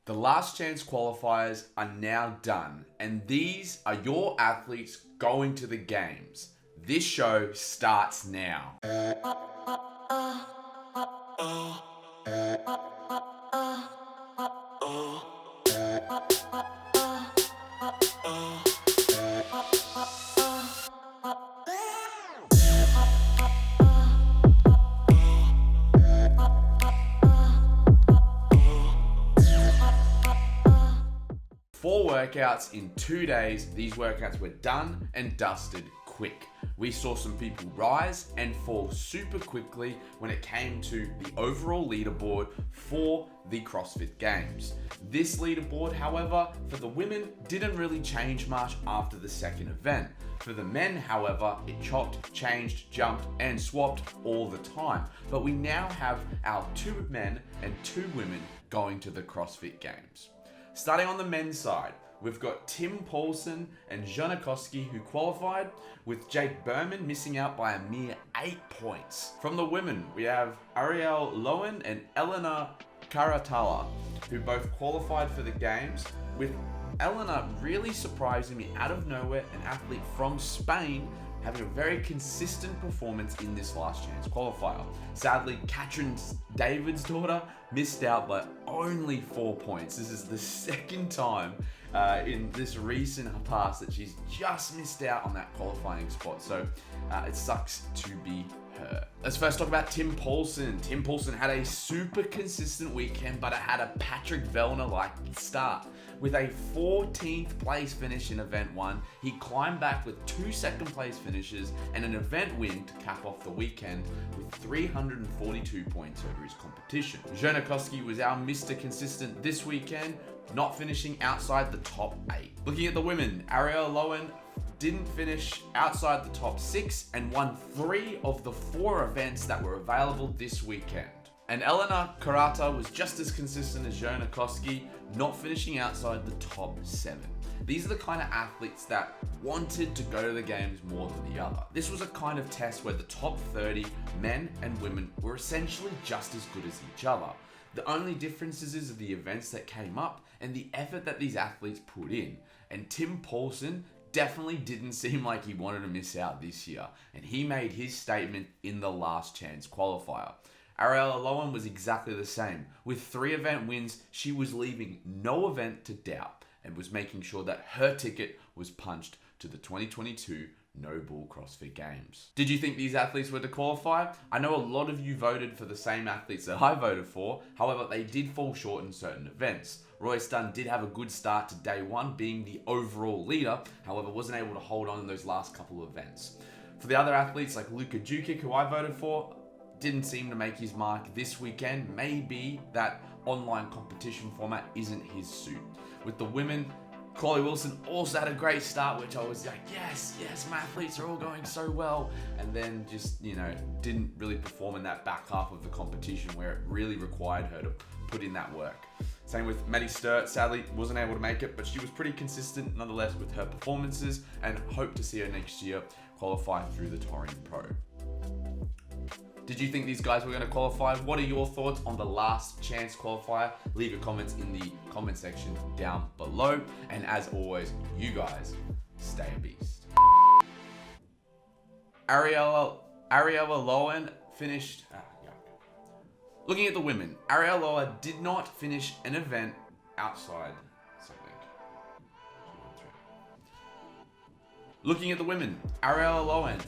The last chance qualifiers are now done, and these are your athletes going to the games. This show starts now. Four workouts in 2 days. These workouts were done and dusted quick. We saw some people rise and fall super quickly when it came to the overall leaderboard for the CrossFit Games. This leaderboard, however, for the women didn't really change much after the second event. For the men, however, it chopped, changed, jumped, and swapped all the time. But we now have our 2 men and 2 women going to the CrossFit Games. Starting on the men's side, we've got Tim Paulson and Jonne Koski who qualified, with Jake Berman missing out by a mere 8 points. From the women, we have Arielle, Loewen and Elena Carratala, who both qualified for the games, with Elena really surprising me out of nowhere, an athlete from Spain having a very consistent performance in this last chance qualifier. Sadly, Katrin David's daughter missed out by only 4 points. This is the second time in this recent past that she's just missed out on that qualifying spot. So it sucks to be her. Let's first talk about Tim Paulson. Tim Paulson had a super consistent weekend, but it had a Patrick Vellner-like start. With a 14th place finish in event 1, he climbed back with 2 second place finishes and an event win to cap off the weekend with 342 points over his competition. Jonne Koski was our Mr. Consistent this weekend, not finishing outside the top 8. Looking at the women, Arielle Loewen didn't finish outside the top 6 and won 3 of the 4 events that were available this weekend. And Elena Carratala was just as consistent as Jonne Koski, not finishing outside the top 7. These are the kind of athletes that wanted to go to the games more than the other. This was a kind of test where the top 30 men and women were essentially just as good as each other. The only differences is the events that came up and the effort that these athletes put in. And Tim Paulson definitely didn't seem like he wanted to miss out this year, and he made his statement in the last chance qualifier. Arielle Loewen was exactly the same. With 3 event wins, she was leaving no event to doubt and was making sure that her ticket was punched to the 2022 NOBULL CrossFit Games. Did you think these athletes were to qualify? I know a lot of you voted for the same athletes that I voted for, however they did fall short in certain events. Royce Dunn did have a good start to day 1, being the overall leader, however wasn't able to hold on in those last couple of events. For the other athletes like Luka Jukic, who I voted for, didn't seem to make his mark this weekend. Maybe that online competition format isn't his suit. With the women, Chloe Wilson also had a great start, which I was like, yes, my athletes are all going so well. And then just, didn't really perform in that back half of the competition where it really required her to put in that work. Same with Maddie Sturt, sadly wasn't able to make it, but she was pretty consistent nonetheless with her performances and hope to see her next year qualify through the Touring Pro. Did you think these guys were going to qualify? What are your thoughts on the last chance qualifier? Leave your comments in the comment section down below. And as always, you guys stay a beast. Arielle Loewen finished. Looking at the women, Arielle Loewen did not finish an event outside something. Looking at the women, Arielle Loewen